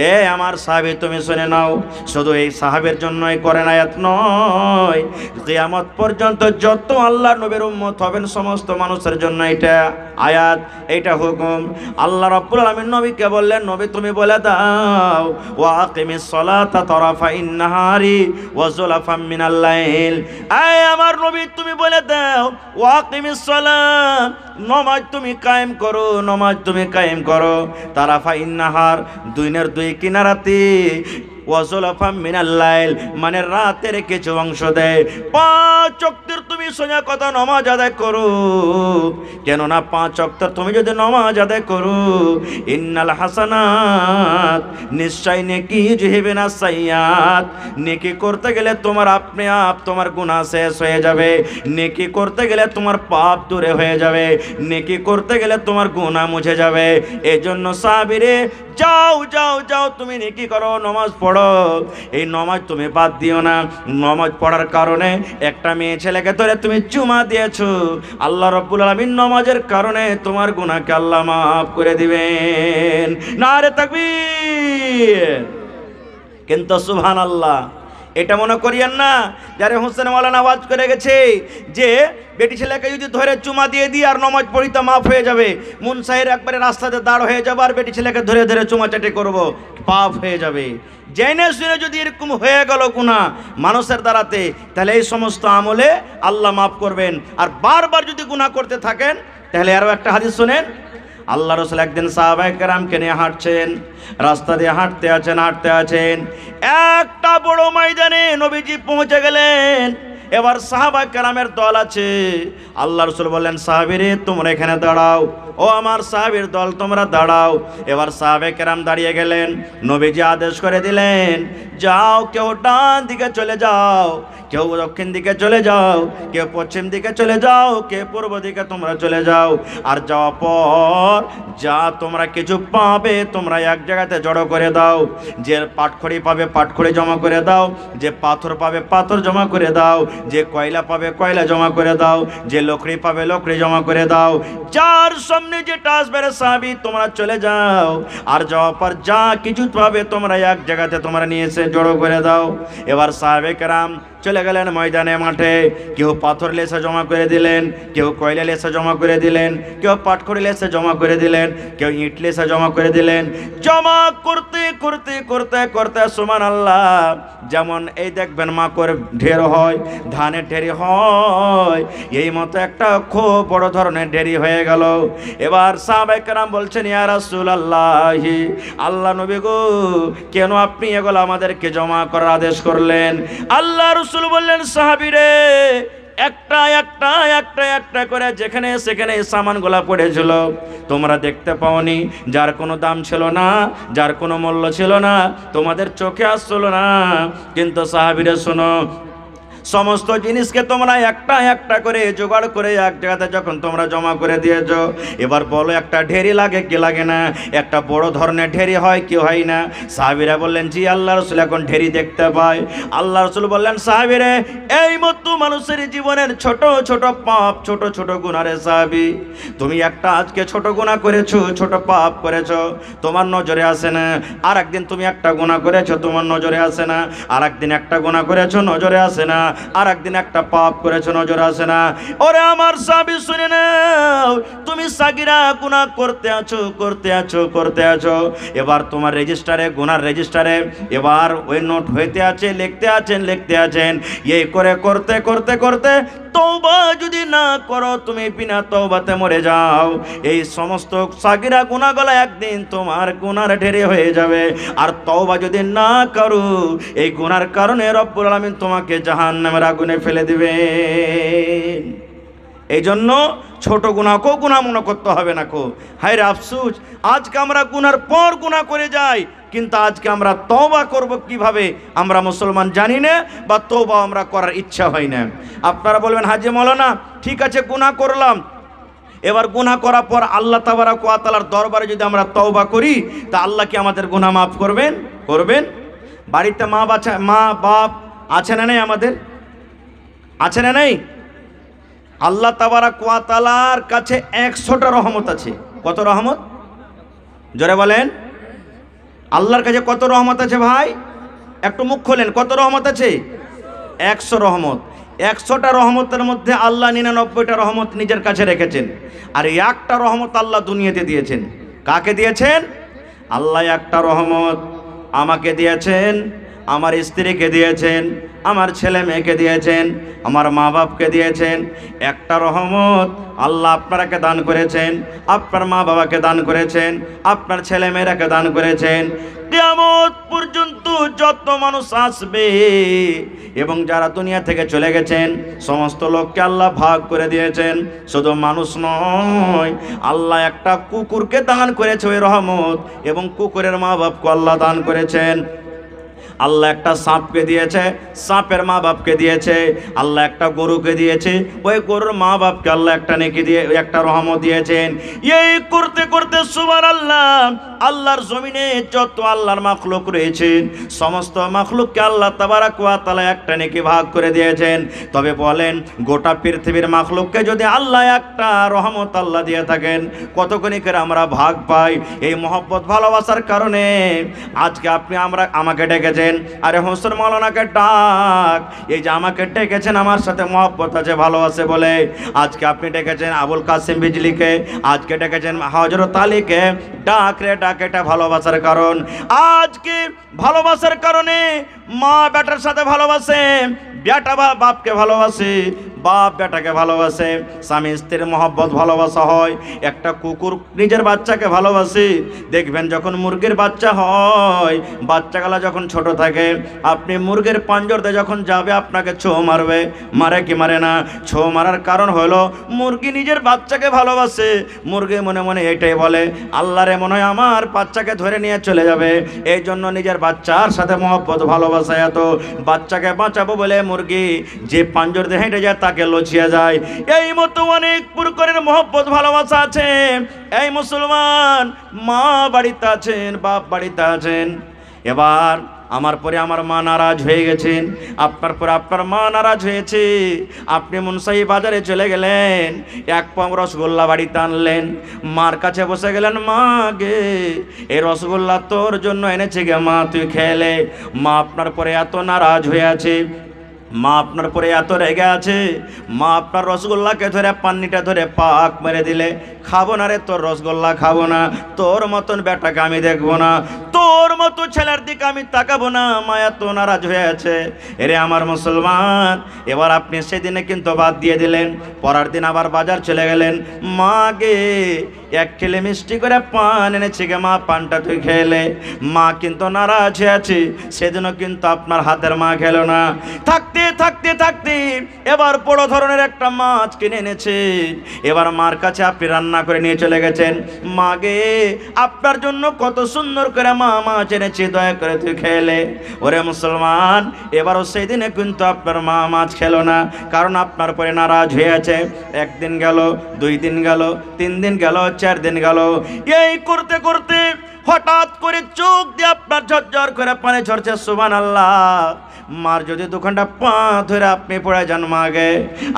এ আমার সাহাবী, তুমি শুনে নাও, শুধু এই সাহাবীর জন্যই কোরআন আয়াত নয়, কিয়ামত পর্যন্ত যত আল্লাহর নবীর উম্মত হবেন সমস্ত মানুষের জন্য এটা আয়াত, এটা হুকুম। আল্লাহ রাব্বুল আলামিন নবীকে বললেন, নবী তুমি বলে দাও, ওয়া আকিমিস সালাতা তারাফাইন নাহারি ওয়া যুলাফাম মিনাল লাইল। আয় আমার নবী, তুমি বলে দাও, ওয়া আকিমিস সালাত, নামাজ তুমি কায়েম করো, নামাজ তুমি কায়েম করো, তারাফাইন নাহার, দিনের দুই কিনারাতে, ওয়াজুলাফাম মিনাল লাইল, মানে রাতের কিছু অংশ দেয়। 5 ওয়াক্তের তুমি সোজা কথা নামাজ আদায় করো, কেননা 5 ওয়াক্ত তুমি যদি নামাজ আদায় করো, ইন্নাল হাসানাত, নিশ্চয় নেকি যুহিবিনা সাইয়াত, নেকি করতে গেলে তোমার আপনি আপ তোমার গুনাহ শেষ হয়ে যাবে, নেকি করতে গেলে তোমার পাপ দূরে হয়ে যাবে, নেকি করতে গেলে তোমার গুনাহ মুছে যাবে। এজন্য সাহাবীরে, যাও যাও যাও, তুমি নেকি করো, নামাজ পড়ো। এই নামাজ তুমি বাদ দিও না। নামাজ পড়ার কারণে একটা মেয়ে ছেলেকে ধরে তুমি চুমা দিয়েছো, আল্লাহ রাব্বুল আলামিন নামাজের কারণে তোমার গুনাহকে আল্লাহ মাফ করে দিবেন। নারে তাকবীর। কিন্তু সুবহানাল্লাহ, এটা মনে করিয়েন না যারে হোসেন মাওলানা আওয়াজ করে গেছে যে বেটি ছেলেকে যদি ধরে চুমা দিয়ে দিই আর নমাজ পড়িতে মাফ হয়ে যাবে, মুনসাহির একবারে রাস্তাতে দাঁড় হয়ে যাবে আর বেটি ছেলেকে ধরে ধরে চুমা চাটি করবো, পাপ হয়ে যাবে। জেনে শুনে যদি এরকম হয়ে গেল গুনাহ মানুষের দ্বারাতে, তাহলে এই সমস্ত আমলে আল্লাহ মাফ করবেন। আর বারবার যদি গুনাহ করতে থাকেন, তাহলে আরও একটা হাদিস শোনেন। আল্লাহ রাসূল একদিন সাহাবায়ে কেরামকে নিয়ে হাঁটছেন, রাস্তা দিয়ে হাঁটতে আছেন, একটা বড় ময়দানে নবীজি পৌঁছে গেলেন। এবার সাহাবায়ে কেরামের দল আছে। আল্লাহ রাসূল বললেন, সাহাবীরে তোমরা এখানে দাঁড়াও, ও আমার সাহাবীর দল তোমরা দাঁড়াও। এবার সাহাবায়ে কেরাম দাঁড়িয়ে গেলেন। নবীজি আদেশ করে দিলেন, যাও, কেউ ডান দিকে চলে যাও, কেউ দক্ষিণ দিকে চলে যাও, কেউ পশ্চিম দিকে চলে যাও, কেউ পূর্ব দিকে তোমরা চলে যাও। আর যাওয়ার পর যা তোমরা কিছু পাবে তোমরা এক জায়গাতে জড়ো করে দাও। যে পাটখড়ি পাবে পাটখড়ি জমা করে দাও, যে পাথর পাবে পাথর জমা করে দাও, যে কয়লা পাবে কয়লা জমা করে দাও, যে লকড়ি পাবে লকড়ি জমা করে দাও। যার সামনে যেটা আসবে রে সাহাবী তোমরা চলে যাও, আর যাওয়ার পর যা কিছু পাবে তোমরা এক জায়গাতে তোমরা নিয়ে এসে জড়ো করে দাও। এবার সাহাবে কেরাম চলে গেলেন ময়দানে মাঠে। কেউ পাথর লেসে জমা করে দিলেন, কেউ কয়লা লেসে জমা করে দিলেন, কেউ পাটখড়ি লেসে জমা করে দিলেন, কেউ ইট লেসে জমা করে দিলেন। জমা করতে করতে করতে করতে সুবহানাল্লাহ, যেমন এই দেখবেন মাকড় ঢের হয়, ধানের ঢেরি হয়, এই মতো একটা খুব বড় ধরনের ঢেরি হয়ে গেল। এবার সাহাবায়ে কেরাম বলছেন, ইয়া রাসূলুল্লাহ, আল্লাহ নবী গো, কেন আপনি এগুলো আমাদেরকে জমা করার আদেশ করলেন? আল্লাহ রাসূল বললেন, সাহাবীরে, একটা একটা একটা একটা করে যেখানে সেখানে সামানগুলা পড়েছিল তোমরা দেখতে পাওনি, যার কোনো দাম ছিল না, যার কোনো মূল্য ছিল না, তোমাদের চোখে আসছিল না। কিন্তু সাহাবীরা শোনো, সমস্ত জিনিসকে তোমরা একটা একটা করে জোগাড় করে এক জায়গাতে যখন তোমরা জমা করে দিয়েছ, এবার বলো একটা ঢেরি লাগে কি লাগে না? একটা বড় ধরনের ঢেরি হয় কি হয় না? সাহাবীরা বললেন, জি আল্লাহ রাসূল, এখন ঢেরি দেখতে পাই। আল্লাহ রাসূল বললেন, সাহাবীরে, এই মতো মানুষের জীবনের ছোট ছোট পাপ, ছোট ছোট গুনাহ রে সাহাবী, তুমি একটা আজকে ছোট গুনাহ করেছো, ছোট পাপ করেছো, তোমার নজরে আসে না। আর একদিন তুমি একটা গুনাহ করেছো, তোমার নজরে আসে না। আর একদিন একটা গুনাহ করেছো, নজরে আসে না। আর একদিন একটা পাপ করেছো, নজরে আসে না। ওরে আমার সাহাবী, শুনে নাও, তুমি সাগিরা গুনাহ করতে আছো। এবার তোমার রেজিস্টারে, গুনার রেজিস্টারে এবার ওই নোট হইতে আছে, লিখতে আছেন। এই করে করতে করতে করতে তওবা যদি না করো, তুমি বিনা তওবাতে মরে যাও, এই সমস্ত সাগিরা গুনাহগুলো একদিন তোমার গুনার ঢেরে হয়ে যাবে। আর তওবা যদি না করো, এই গুনার কারণে রব্বুল আলামিন তোমাকে জাহান্নামের আগুনে ফেলে দিবেন। এই জন্য ছোট গুনাহকেও গুনাহ মনে করতে হবে না কো। হায় রে আফসোস, আজকে আমরা গুনার পর গুনাহ করে যাই, কিন্তু আজকে আমরা তওবা করব কিভাবে আমরা মুসলমান জানি না, বা তওবা আমরা করার ইচ্ছা হয় না। আপনারা বলবেন, হাজী মাওলানা ঠিক আছে গুনাহ করলাম, এবার গুনাহ করার পর আল্লাহ তাবারক ওয়া তাআলার দরবারে যদি আমরা তওবা করি, তা আল্লাহ কি আমাদের গুনাহ মাফ করবেন? বাড়িতে মা বাপ আছে না নেই? আমাদের আছে না নেই? আল্লাহ তাবারক ওয়া তাআলার কাছে 100টা রহমত আছে। কত রহমত? জোরে বলেন। আল্লাহর কাছে কত রহমত আছে ভাই? একটু মুখ খোলেন, কত রহমত আছে? 100 রহমত। 100টা রহমতের মধ্যে আল্লাহ 99টা রহমত নিজের কাছে রেখেছেন, আর একটা রহমত আল্লাহ দুনিয়াতে দিয়েছেন। কাকে দিয়েছেন? আল্লাহ একটা রহমত আমাকে দিয়েছেন, আমার স্ত্রীকে দিয়েছেন, আমার ছেলে মেয়েকে দিয়েছেন, আমার মা বাপকে দিয়েছেন। একটা রহমত আল্লাহ আপনারাকে দান করেছেন, আপনার মা বাবাকে দান করেছেন, আপনার ছেলে মেয়েরাকে দান করেছেন। কিয়ামত পর্যন্ত যত মানুষ আসবে এবং যারা দুনিয়া থেকে চলে গেছেন সমস্ত লোককে আল্লাহ ভাগ করে দিয়েছেন। শুধু মানুষ নয়, আল্লাহ একটা কুকুরকে দান করেছে ওই রহমত, এবং কুকুরের মা বাপকে আল্লাহ দান করেছেন। আল্লাহ একটা সাপকে দিয়েছে, সাপের মা বাপকে দিয়েছে। আল্লাহ একটা গরুকে দিয়েছে, ওই গরুর মা বাপকে আল্লাহ একটা নেকি দিয়ে একটা রহমত দিয়েছেন। এই করতে করতে সুবহানাল্লাহ, আল্লাহর জমিনে যত আল্লাহর মাখলুক রয়েছেন সমস্ত মাখলুককে আল্লাহ তাবারক ওয়া তাআলা একটা নেকি ভাগ করে দিয়েছেন। তবে বলেন, গোটা পৃথিবীর মাখলুককে যদি আল্লাহ একটা রহমত আল্লাহ দিয়ে থাকেন, কতখানি করে আমরা ভাগ পাই? এই মহব্বত ভালোবাসার কারণে আজকে আপনি আমাকে ডেকেছেন, ডেকেছেন, আরে হোসেন মাওলানাকে ডাক, এই যে আমাকে ডেকেছেন আমার সাথে মহব্বত আছে ভালো আছে বলে, আজকে আপনি ডেকেছেন আবুল কাসিম বিজলিকে, আজকে ডেকেছেন হযরত আলীকে, ডাক রে ডাক, এটা ভালোবাসার কারণ। আজকে ভালোবাসার কারণে মা বেটার সাথে ভালোবাসে, বেটা বাপকে ভালোবাসে, বাপ বেটাকে ভালোবাসে, স্বামী স্ত্রীর মহব্বত ভালোবাসা হয়। একটা কুকুর নিজের বাচ্চাকে ভালোবাসে, দেখবেন যখন মুরগির বাচ্চা হয়, বাচ্চাগুলা যখন ছোট থাকে, আপনি মুরগির পাঞ্জরতে যখন যাবে আপনাকে ছো মারবে, মারে কি মারে না? ছো মারার কারণ হলো মুরগি নিজের বাচ্চাকে ভালোবাসে। মুরগি মনে মনে এটাই বলে, আল্লাহরে মনে হয় আমার বাচ্চাকে ধরে নিয়ে চলে যাবে, এই জন্য নিজের বাচ্চার সাথে মহব্বত ভালোবাসা এত, বাচ্চাকে বাঁচাবো বলে মুরগি যে পাঞ্জর দিয়ে হেঁটে যায় তাকে লচিয়ে যায়। এই মতো অনেক প্রকারের মহব্বত ভালোবাসা আছে। এই মুসলমান, মা বাড়িতে আছেন, বাপ বাড়িতে আছেন, এবার আমার পরে আমার মা নারাজ হয়ে গেছেন, আপনার পরে আপনার মা নারাজ হয়েছে, আপনি মুনসাই বাজারে চলে গেলেন, এক পাম রসগোল্লা বাড়িতে আনলেন, মার কাছে বসে গেলেন, মা গে এই রসগোল্লা তোর জন্য এনেছে গে মা, তুই খেলে। মা আপনার পরে এত নারাজ হয়ে আছে, মা আপনার পরে এত রেগে আছে, মা আপনার রসগোল্লাকে ধরে পান্নিটা ধরে পাক মেরে দিলে, খাবো না রে তোর রসগোল্লা, খাবো না, তোর মতন বেটাকে আমি দেখবো না, তোর মতো ছেলের দিকে আমি তাকাবো না, মা এত নারাজ হয়ে আছে। এরে আমার মুসলমান, এবার আপনি সেদিনে কিন্তু বাদ দিয়ে দিলেন, পরের দিন আবার বাজার চলে গেলেন, মা গে এক খেলে মিষ্টি করে পান এনেছি গে মা, পানটা তুই খেলে। মা কিন্তু নারাজ হয়ে আছে, সেদিনও কিন্তু আপনার হাতের মা খেলো না। থাকতে থাকতে থাকতে এবার বড় ধরনের একটা মাছ কিনে এনেছে, এবার মার কাছে আপনি রান্না করে নিয়ে চলে গেছেন, মা গে আপনার জন্য কত সুন্দর করে মা মাছ এনেছে, দয়া করে তুই খেলে। ওরে মুসলমান, এবারও সেই দিনে কিন্তু আপনার মা মাছ খেলো না, কারণ আপনার পরে নারাজ হয়ে আছে। একদিন গেল, 2 দিন গেল, 3 দিন গেল, 4 দিন গেল, এই করতে করতে হঠাৎ করে চোখ দিয়ে আপনার ঝরঝর করে পানি ঝরছে, সুবহানাল্লাহ। মার যদি দোকানটা পা ধরে আপনি পড়ে যান, মা গে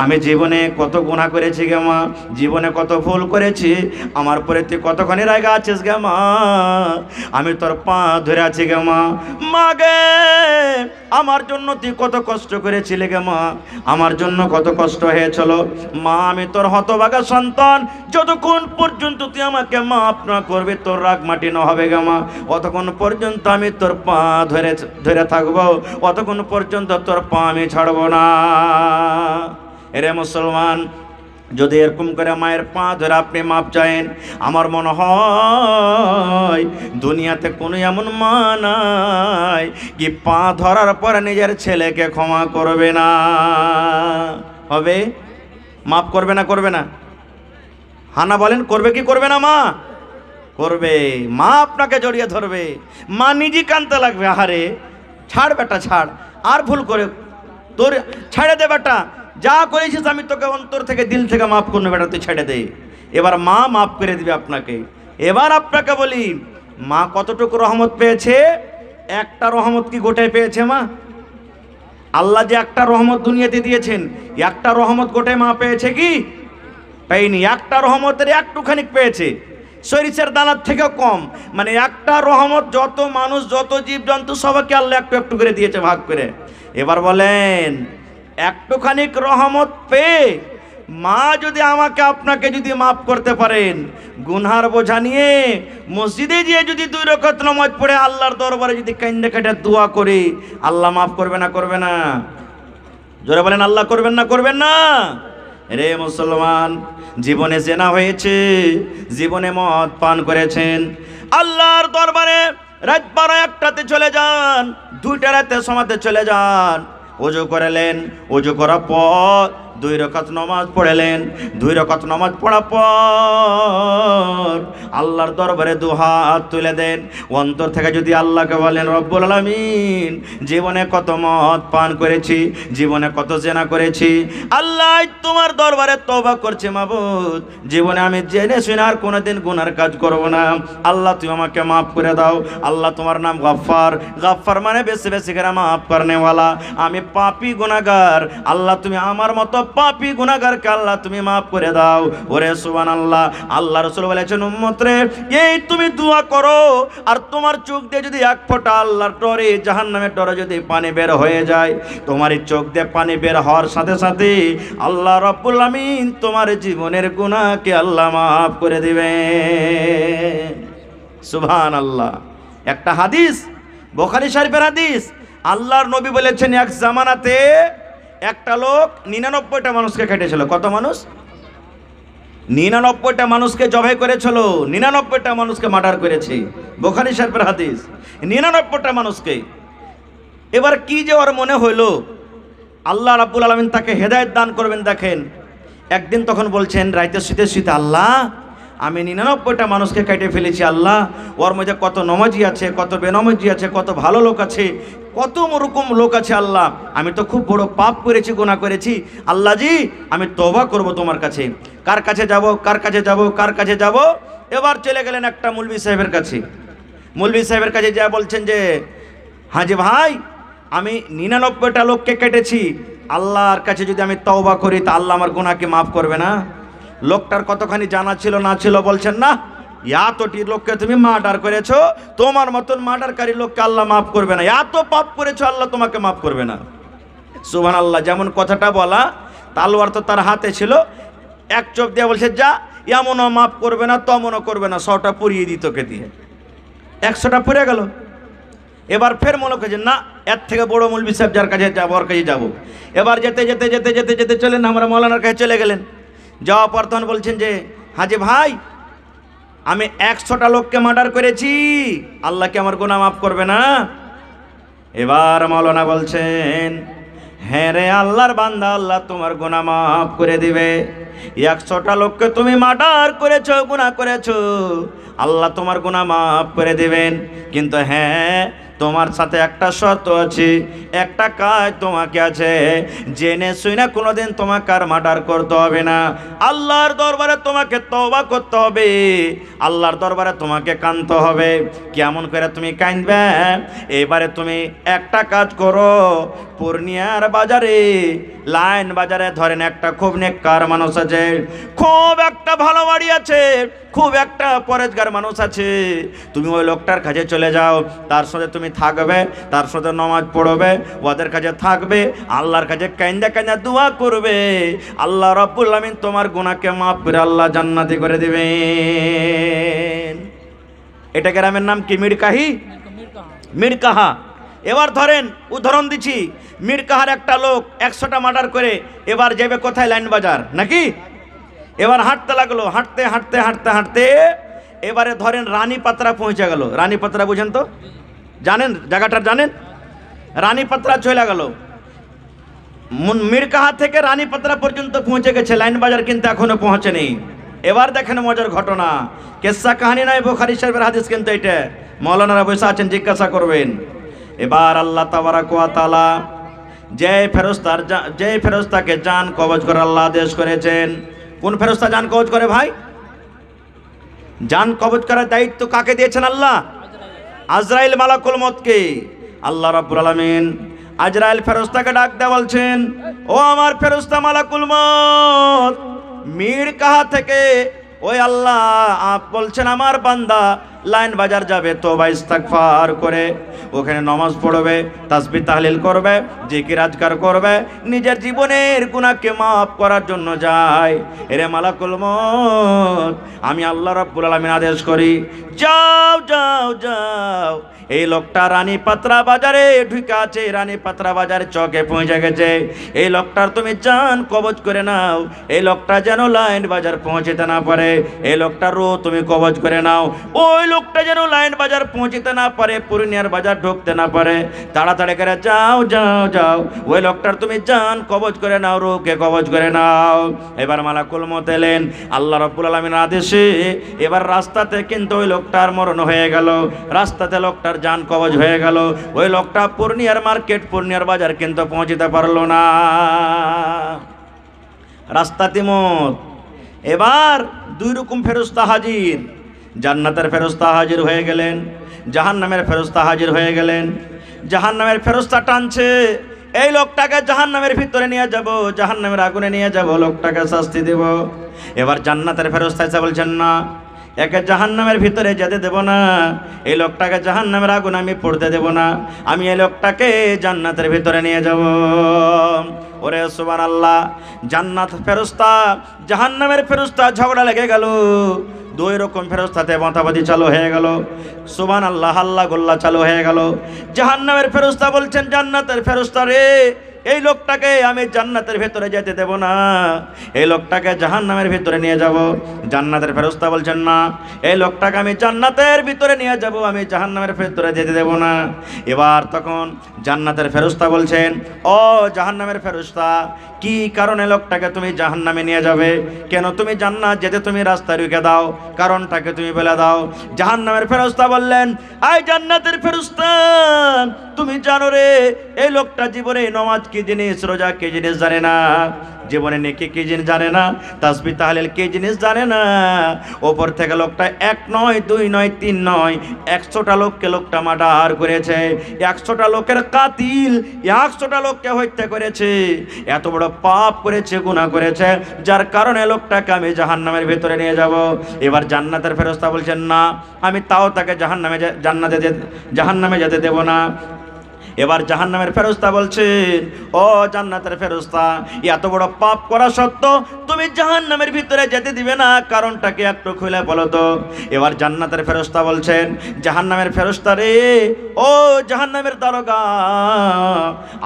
আমি জীবনে কত গুনাহ করেছি গে মা, জীবনে কত ভুল করেছি, আমার পরে তুই কতখানি রাগা আছিস গে মা, আমি তোর পা ধরে আছি গে মা। মা গে আমার জন্য তুই কত কষ্ট করেছিলি গে মা, আমার জন্য কত কষ্ট হয়েছিল মা, আমি তোর হতভাগা সন্তান, যতক্ষণ পর্যন্ত তুই আমাকে মাফ না করবি, তোর রাগ মাটি না হবে গে মা, অতক্ষণ পর্যন্ত আমি তোর পা ধরে ধরে থাকবো, অতক্ষণ পর্যন্ত তোর পা আমি ছাড়বো না। এরে মুসলমান, যদি এরকম করে মায়ের পা ধরে আপনি মাপ চায়েন, আমার মনে হয় দুনিয়াতে কোনো এমন মা নাই কি পা ধরার পর নিজের ছেলেকে ক্ষমা করবে না। হবে? মাপ করবে না? করবে না? হানা বলেন, করবে কি করবে না? মা করবে, মা আপনাকে জড়িয়ে ধরবে, মা নিজে কানতে লাগবে, আহারে ছাড় বেটা ছাড়, আর ভুল করে তোর ছেড়ে দে বেটা, যা করেছিস আমি তোকে অন্তর থেকে দিল থেকে মাফ করবো বেটা, তুই ছেড়ে দে। এবার মা মাফ করে দিবে আপনাকে। এবার আপনাকে বলি, মা কতটুকু রহমত পেয়েছে? একটা রহমত কি গোটায় পেয়েছে মা? আল্লাহ যে একটা রহমত দুনিয়াতে দিয়েছেন, একটা রহমত গোটায় মা পেয়েছে কি? পাইনি। একটা রহমতের একটুখানি পেয়েছে, সরিষার দানার থেকেও কম, মানে একটা রহমত যত মানুষ যত জীবজন্তু সবাইকে আল্লাহ একটু একটু করে দিয়েছে, ভাগ করে। এবার বলেন, একটুখানি রহমত পেয়ে মা যদি আমাকে আপনাকে যদি মাফ করতে পারেন, গুনহার বোঝা নিয়ে মসজিদে গিয়ে যদি 2 রাকাত নামাজ পড়ে আল্লাহর দরবারে যদি কাইন্দা কাটা দোয়া করে, আল্লাহ মাফ করবে না? করবে না? জোরে বলেন, আল্লাহ করবেন না? করবেন না? রে মুসলমান, জীবনে জেনা হয়েছে, জীবনে মদ পান করেছেন, আল্লাহর দরবারে রাত 12-1টাতে চলে যান, 2টা রাতে সমাতে চলে যান, ওযু করলেন, ওযু করার পর 2 রাকাত নামাজ পড়লেন, 2 রাকাত নামাজ পড়ার পর আল্লাহর দরবারে 2 হাত তুলে দেন, অন্তর থেকে যদি আল্লাহকে বলেন, রব্বুল আলামিন জীবনে কত মদ পান করেছি, জীবনে কত জেনা করেছি, আল্লাহ তোমার দরবারে তওবা করছি মাবুদ, জীবনে আমি জেনে শুনে আর কোনোদিন গুনার কাজ করব না, আল্লাহ তুমি আমাকে মাফ করে দাও। আল্লাহ তোমার নাম গফফার, গফফার মানে বেশি বেশি করে মাফ করনেওয়ালা, আমি পাপী গুনাহগার, আল্লাহ তুমি আমার মতো পাপী গুনাহগারকে আল্লাহ তুমি মাফ করে দাও। ওরে সুবহানাল্লাহ। আল্লাহ রাসূল বলেছেন, উম্মত রে, এই তুমি দোয়া করো আর তোমার চোখ দিয়ে যদি এক ফোঁটা আল্লাহর ডরে, জাহান্নামের ডরে যদি পানি বের হয়ে যায়, তোমার এই চোখ দিয়ে পানি বের হওয়ার সাথে সাথে আল্লাহ রাব্বুল আমিন তোমার জীবনের গুনাহকে আল্লাহ মাফ করে দিবেন। সুবহানাল্লাহ। একটা হাদিস, বুখারী শরীফের হাদিস, আল্লাহর নবী বলেছেন এক জামানাতে একটা লোক 99টা মানুষকে কেটেছিল। কত মানুষ? 99টা মানুষকে জবাই করেছিল, 99টা মানুষকে মার্ডার করেছে। বুখারী শরীফের হাদিস, 99টা মানুষকে। এবার কি যে ওর মনে হইলো, আল্লাহ রাব্বুল আলামিন তাকে হেদায়েত দান করবেন। দেখেন, একদিন তখন বলছেন রাইতে শুতে শুতে, আল্লাহ আমি 99টা মানুষকে কেটে ফেলেছি। আল্লাহ, ওর মধ্যে কত নমাজি আছে, কত বেনমাজি আছে, কত ভালো লোক আছে, কত রকম লোক আছে। আল্লাহ, আমি তো খুব বড় পাপ করেছি, গুনাহ করেছি। আল্লাহ জি, আমি তওবা করব তোমার কাছে। কার কাছে যাব, কার কাছে যাব, কার কাছে যাব? এবার চলে গেলেন একটা মৌলভী সাহেবের কাছে। মৌলভী সাহেবের কাছে যা বলছেন যে, হাজি ভাই, আমি 99টা লোককে কেটেছি, আল্লাহর কাছে যদি আমি তওবা করি তা আল্লাহ আমার গুনাহকে মাফ করবে না? লোকটার কতখানি জানা ছিল না ছিল, বলছেন না, এতটি লোককে তুমি মার্ডার করেছো, তোমার মতন মার্ডারকারী লোককে আল্লাহ মাফ করবে না। এত পাপ করেছো, আল্লাহ তোমাকে মাফ করবে না। সুবহানাল্লাহ। যেমন কথাটা বলা, তালোয়ার তো তার হাতে ছিল, এক চোখ দিয়ে বলছে, যা, এমনও মাফ করবে না, তমনও করবে না, 100টা পুড়িয়ে দিত কে দিয়ে, 100টা পুড়ে গেল। এবার ফের মনে করছে, না, এর থেকে বড় মৌলভী সাহেব যার কাছে যাবো, ওর কাছে যাবো। এবার যেতে যেতে যেতে যেতে যেতে চলেন আমরা মৌলানার কাছে চলে গেলেন। যাওয়ার পর তখন বলছেন যে, হাজি ভাই, আমি 100টা লোককে মার্ডার করেছি, আল্লাহ কি আমার গুনাহ মাফ করবে না? এবার মাওলানা বলছেন, হ্যাঁ রে আল্লাহর বান্দা, আল্লাহ তোমার গুনাহ মাফ করে দিবে। 100টা লোককে তুমি মার্ডার করেছো, গুনাহ করেছো, আল্লাহ তোমার গুনাহ মাফ করে দিবেন। কিন্তু হ্যাঁ, তোমার সাথে একটা শর্ত আছে, একটা কাজ তোমাকে আছে, জেনে শুনে কোনোদিন তোমাকে আর মার্ডার করতে হবে না। আল্লাহর দরবারে তোমাকে তওবা করতে হবে, আল্লাহর দরবারে তোমাকে কাঁদতে হবে। কেমন করে তুমি কাঁদবে? এবারে তুমি একটা কাজ করো, পূর্ণিয়ার বাজারে, লাইন বাজারে ধরেন একটা খুব নেককার মানুষ আছে, খুব একটা ভালো বাড়ি আছে, খুব একটা পরেজগার মানুষ আছে। তুমি ওই লোকটার কাছে চলে যাও, তার সাথে তুমি থাকবে, তার সাথে নামাজ পড়বে, ওদের কাছে থাকবে, আল্লাহর কাছে কাঁদা কাঁদা দোয়া করবে, আল্লাহ রাব্বুল আমিন তোমার গুনাহকে মাফ করে আল্লাহ জান্নাতি করে দিবেন। এটা গ্রামের নাম কি? মিরকাহি, মিরকাহা। এবার ধরেন উদাহরণ দিচ্ছি, মিরকাহার একটা লোক 100টা মার্ডার করে এবার যাবে কোথায়? লাইন বাজার, নাকি? এবার হাঁটতে লাগলো, হাঁটতে হাঁটতে হাঁটতে হাঁটতে এবারে ধরেন রানীপাত্রা পৌঁছে গেল। রানীপাত্রা বুঝেন তো, জানেন জায়গাটা, জানেন? রানীপাত্রা চলে গেল, মিরকাহা থেকে রানীপাত্রা পর্যন্ত পৌঁছে গেছে, লাইন বাজার কিন্তু এখনো পৌঁছেনি। এবার দেখেন মজার ঘটনা, কেসা কাহিনী নয়, বুখারী শরীফের হাদিস কিন্তু এটা। মাওলানারা বসে আছেন, জিজ্ঞাসা করবেন। এবার আল্লাহ তাবারাক ওয়া তাআলা যে ফেরেশতাকে জান কবজ করে আল্লাহ আদেশ করেছেন। কোন ফেরেশতা জান কবজ করে ভাই? জান কবজ করার দায়িত্ব কাকে দিয়েছেন আল্লাহ? আজরাইল মালাকুল মউতকে। আল্লাহ রাব্বুল আলামিন আজরাইল ফেরেশতাকে ডাক দেয়া বলছেন, ও আমার ফেরেশতা মালাকুল মউত, মিরকাহা থেকে ওই আল্লাহ বলছেন আমার বান্দা লাইন বাজার যাবে, তওবা ইস্তিগফার করে ওখানে নামাজ পড়বে, তাসবিহ তাহলিল করবে, জিকির আজকার করবে, নিজের জীবনের গুনাহকে মাফ করার জন্য যায়। এরে মালাকুল মউত, আমি আল্লাহ রাব্বুল আলামিন আদেশ করি, যাও যাও যাও, এই লোকটা রানীপাত্রা বাজারে ঢুকে আছে, রানীপাত্রা বাজারে চকে পৌঁছে গেছে, এই লোকটার তুমি জান কবজ করে নাও, এই লোকটা যেন লাইন বাজার পৌঁছতে না পারে, এই লোকটার রূহ তুমি কবজ করে নাও, ওই লোকটা যেন লাইন বাজার পৌঁছতে না পারে, পূর্ণিয়ার বাজার ঢুকতে না পারে, তাড়াতাড়ি করে যাও যাও যাও, ওই লোকটার তুমি জান কবজ করে নাও, রূহকে কবজ করে নাও। এবার মালাকুল মউত এলেন, আল্লাহ রাব্বুল আলামিনের আদেশে এবার রাস্তাতে কিন্তু ওই লোকটার মরণ হয়ে গেল, রাস্তাতে লোকটার জান কবজ হয়ে গেল। ওই লোকটা পূর্ণিয়ার মার্কেট, পূর্ণিয়ার বাজার কিন্তু পৌঁছতে পারলো না, রাস্তাতে মত। এবার দুই রকম ফেরেশতা হাজির, জান্নাতের ফেরেশতা হাজির হয়ে গেলেন, জাহান্নামের ফেরেশতা হাজির হয়ে গেলেন। জাহান্নামের ফেরেশতা টানছে, এই লোকটাকে জাহান্নামের ভিতরে নিয়ে যাব, জাহান্নামের আগুনে নিয়ে যাব, লোকটাকে শাস্তি দেব। এবার জান্নাতের ফেরেশতা এসে বলছেন না, একে জাহান্নামের ভিতরে যেতে দেব না, এই লোকটাকে জাহান্নামের আগুন আমি পড়তে দেব না, আমি এই লোকটাকে জান্নাতের ভিতরে নিয়ে যাব। ওরে সুবহানাল্লাহ, জান্নাত ফেরেশতা জাহান্নামের ফেরেশতা ঝগড়া লেগে গেল, দুই রকম ফেরেশতাতে মাতাবাদি চালু হয়ে গেল। সুবহানাল্লাহ, হাল্লা গোল্লা চালু হয়ে গেল। জাহান্নামের ফেরেশতা বলছেন জান্নাতের ফেরেশতা রে, এই লোকটাকে আমি জান্নাতের ভেতরে যেতে দেব না, এই লোকটাকে জাহান্নামের ভিতরে নিয়ে যাব। জান্নাতের ফেরেশতা বলছেন না, এই লোকটাকে আমি জান্নাতের ভিতরে নিয়ে যাব, আমি জাহান্নামের ভিতরে যেতে দেব না। এবার তখন জান্নাতের ফেরেশতা বলছেন, ও জাহান্নামের ফেরেশতা, কি কারণে লোকটাকে তুমি জাহান্নামে নিয়ে যাবে? কেন তুমি জান্নাত যেতে তুমি রাস্তা রুখে দাও, কারণটাকে তুমি বলে দাও। জাহান্নামের ফেরেশতা বললেন, আই জান্নাতের ফেরেশতা, তুমি জানো রে, এই লোকটা জীবনে নামাজ কি জিনিস, রোজা কি জিনিস জানে না, জীবনে নেকি কি জিনিস জানে না, তাসবিহ তাহলিল কি জিনিস জানে না। ওপর থেকে লোকটা এক নয়, দুই নয়, তিন নয়, 100টা লোককে লোকটা মার্ডার করেছে, 100টা লোকের কাতিল, 100টা লোককে হত্যা করেছে, এত বড় পাপ করেছে, গুনাহ করেছে, যার কারণে লোকটাকে আমি জাহান্নামের ভিতরে নিয়ে যাব। এবার জান্নাতের ফেরেশতা বলছেন না, আমি তাও তাকে জাহান্নামে যেতে দেব না। এবার জাহান্নামের ফেরেশতা বলছেন, ও জান্নাতের ফেরেশতা, এত বড় পাপ করা সত্ত্বেও তুমি জাহান্নামের ভিতরে যেতে দিবে না, কারণটা কি একটু খুলে বলো তো। এবার জান্নাতের ফেরেশতা বলছেন, জাহান্নামের ফেরেশতা রে, ও জাহান্নামের দারোগা,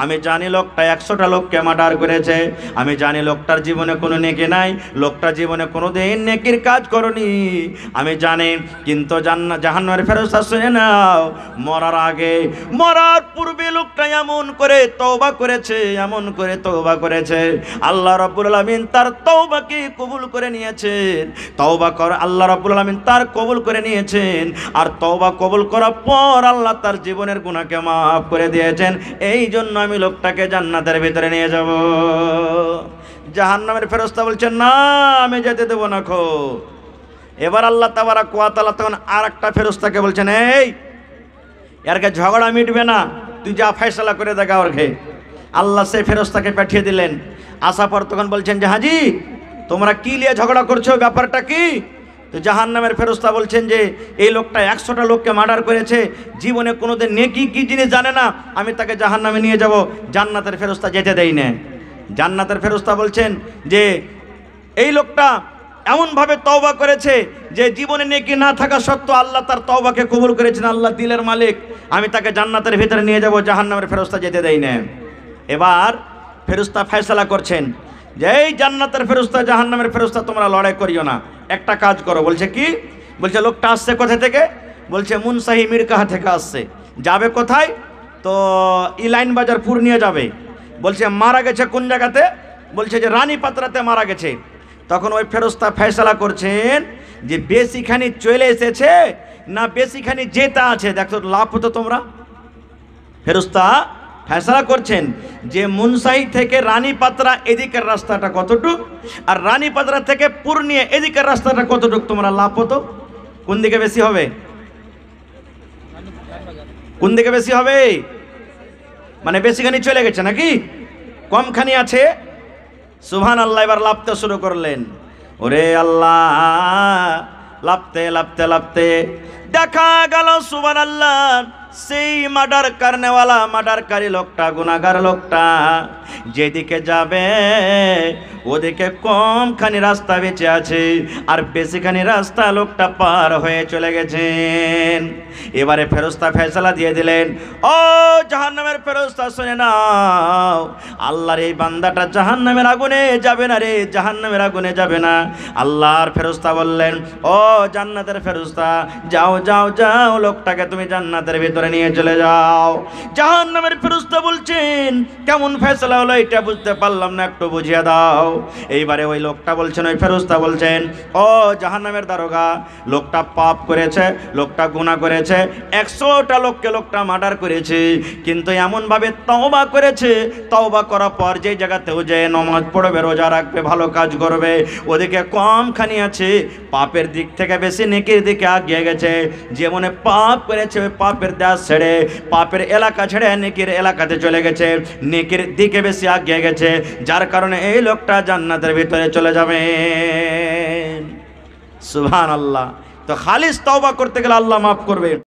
আমি জানি লোকটা 100টা লোককে মার্ডার করেছে, আমি জানি লোকটার জীবনে কোনো নেকি নাই, লোকটা জীবনে কোনোদিন নেকির কাজ করনি, আমি জানি। কিন্তু জাহান্নামের ফেরেশতা শুনে নাও, মরার আগে, মরার পূর্বে লোকটা এমন করে তওবা করেছে, এমন করে তওবা করেছে, আল্লাহ রাব্বুল আলামিন তার তওবাকে কবুল করে নিয়েছেন। তওবা করে আল্লাহ রাব্বুল আলামিন তার কবুল করে নিয়েছেন, আর তওবা কবুল করার পর আল্লাহ তার জীবনের গুনাহকে মাফ করে দিয়েছেন। এই জন্য আমি লোকটাকে জান্নাতের ভিতরে নিয়ে যাব। জাহান্নামের ফেরেশতা বলছেন, না, আমি যেতে দেব না খো। এবার আল্লাহ তাবারাক ওয়া তাআলা তখন আরেকটা ফেরেশতাকে বলছেন, এই এরকে ঝগড়া মিটবে না, তুই যা ফয়সালা করে দেখা ওর ঘে। আল্লাহ সেই ফেরেশতাকে পাঠিয়ে দিলেন। আসার পর তখন বলছেন যে, হাজি তোমরা কি নিয়ে ঝগড়া করছো, ব্যাপারটা কি? তো জাহান্নামের ফেরেশতা বলছেন যে, এই লোকটা 100টা লোককে মার্ডার করেছে, জীবনে কোনোদিন নেকি কি জিনিস জানে না, আমি তাকে জাহান্নামে নিয়ে যাব। জান্নাতের ফেরেশতা যেতে দেয় না। জান্নাতের ফেরেশতা বলছেন যে, এই লোকটা এমনভাবে তওবা করেছে যে জীবনে নেকি না থাকা সত্ত্বেও আল্লাহ তার তওবাকে কবুল করেছেন, আল্লাহ দিলের মালিক, আমি তাকে জান্নাতের ভিতরে নিয়ে যাব। জাহান্নামের ফেরেশতা যেতে দেয় না। এবার ফেরেশতা ফয়সালা করছেন যে, এই জান্নাতের ফেরেশতা জাহান্নামের ফেরেশতা তোমরা লড়াই করিও না, একটা কাজ করো। বলছে কি? বলছে লোকটা আসছে কোথা থেকে? বলছে মুনসাহি মিরকাহা থেকে আসছে। যাবে কোথায়? তো ইলাইন বাজার পূর্ণিয়া যাবে। বলছে মারা গেছে কোন জায়গাতে? বলছে যে রানী পাত্রাতে মারা গেছে। তখন ওই ফেরেশতা ফয়সালা করছেন যে বেশিখানি চলে এসেছে না বেশিখানি যেতে আছে, দেখো লাভ হতো তোমরা। ফেরেশতা ফয়সালা করছেন যে মুনসাহি থেকে রানী পাত্রা এদিকের রাস্তাটা কতটুক, আর রানী পাত্রা থেকে পূর্ণিয়া এদিকের রাস্তাটা কতটুক, তোমরা লাভ হতো কোন দিকে বেশি হবে? কোন দিকে বেশি হবে? মানে বেশিখানি চলে গেছে নাকি কমখানি আছে? সুবহানাল্লাহ। এবার লাফতে শুরু করলেন। ওরে আল্লাহ, লাফতে লাফতে লাফতে দেখা গেল সুবহানাল্লাহ সেই মার্ডারকারী লোকটা, গুনাহগার লোকটা যেদিকে যাবে ওদিকে কমখানি রাস্তা বেঁচে আছে, আর বেশিখানি রাস্তা লোকটা পার হয়ে চলে গেছেন। এবারে ফেরেশতা ফয়সালা দিয়ে দিলেন, ও জাহান্নামের ফেরেশতা শুনে নাও, আল্লাহর এই বান্দাটা জাহান্নামের আগুনে যাবে না রে, জাহান্নামের আগুনে যাবে না। আল্লাহর ফেরেশতা বললেন, ও জান্নাতের ফেরেশতা, যাও যাও যাও, লোকটাকে তুমি জান্নাতের ভিতরে নিয়ে চলে যাও। জাহান্নামের ফেরেশতা বলছেন, কেমন ফয়সালা হলো হলো এটা বুঝতে পারলাম না, একটু বুঝিয়ে দাও। এইবারে ওই লোকটা বলছেন, ওই ফেরেশতা বলছেন, ও জাহান্নামের দারোগা, লোকটা পাপ করেছে, লোকটা গুনাহ করেছে, 100টা লোককে লোকটা মার্ডার করেছে, কিন্তু এমনভাবে তওবা করেছে, তওবা করার পর যে জায়গাতেও যে নামাজ পড়বে, রোজা রাখবে, ভালো কাজ করবে, ওদিকে কমখানি আছে, পাপের দিক থেকে বেশি নেকির দিকে এগিয়ে গেছে। যেমন পাপ করেছে ওই পাপের দেশ ছেড়ে, পাপের এলাকা ছেড়ে নেকির এলাকাতে চলে গেছে, নেকির দিকে বেশি এগিয়ে গেছে, যার কারণে এই লোকটা জান্নাতের ভিতরে চলে যাবে। সুবহানাল্লাহ। তো খালিস তওবা করতে গেলে আল্লাহ মাফ করবে।